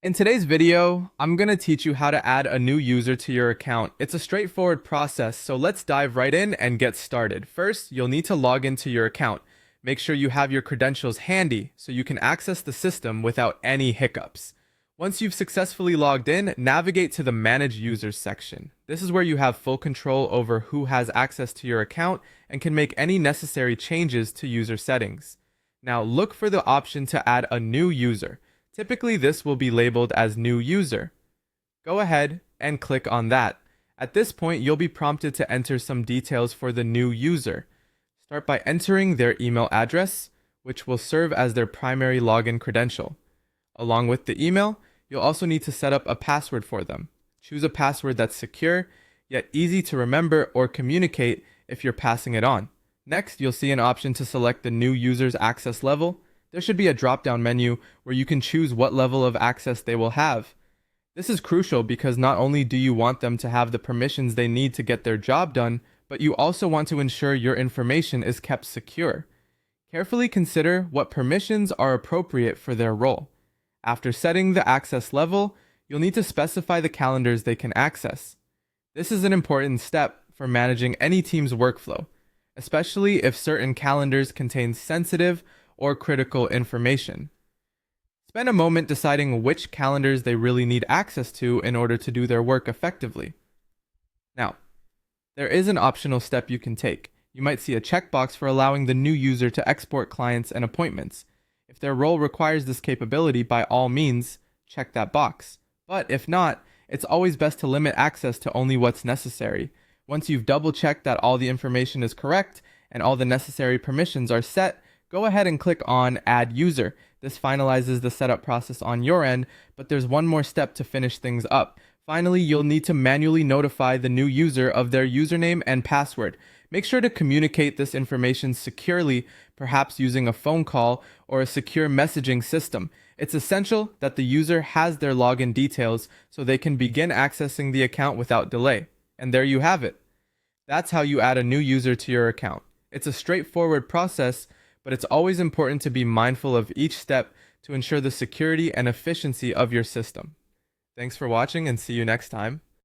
In today's video, I'm going to teach you how to add a new user to your account. It's a straightforward process, so let's dive right in and get started. First, you'll need to log into your account. Make sure you have your credentials handy so you can access the system without any hiccups. Once you've successfully logged in, navigate to the Manage Users section. This is where you have full control over who has access to your account and can make any necessary changes to user settings. Now look for the option to add a new user. Typically, this will be labeled as New User. Go ahead and click on that. At this point, you'll be prompted to enter some details for the new user. Start by entering their email address, which will serve as their primary login credential. Along with the email, you'll also need to set up a password for them. Choose a password that's secure, yet easy to remember or communicate if you're passing it on. Next, you'll see an option to select the new user's access level. There should be a drop-down menu where you can choose what level of access they will have. This is crucial because not only do you want them to have the permissions they need to get their job done, but you also want to ensure your information is kept secure. Carefully consider what permissions are appropriate for their role. After setting the access level, you'll need to specify the calendars they can access. This is an important step for managing any team's workflow, especially if certain calendars contain sensitive or critical information. Spend a moment deciding which calendars they really need access to in order to do their work effectively. Now, there is an optional step you can take. You might see a checkbox for allowing the new user to export clients and appointments. If their role requires this capability, by all means, check that box. But if not, it's always best to limit access to only what's necessary. Once you've double-checked that all the information is correct and all the necessary permissions are set, go ahead and click on Add User. This finalizes the setup process on your end, but there's one more step to finish things up. Finally, you'll need to manually notify the new user of their username and password. Make sure to communicate this information securely, perhaps using a phone call or a secure messaging system. It's essential that the user has their login details so they can begin accessing the account without delay. And there you have it. That's how you add a new user to your account. It's a straightforward process, but it's always important to be mindful of each step to ensure the security and efficiency of your system. Thanks for watching and see you next time.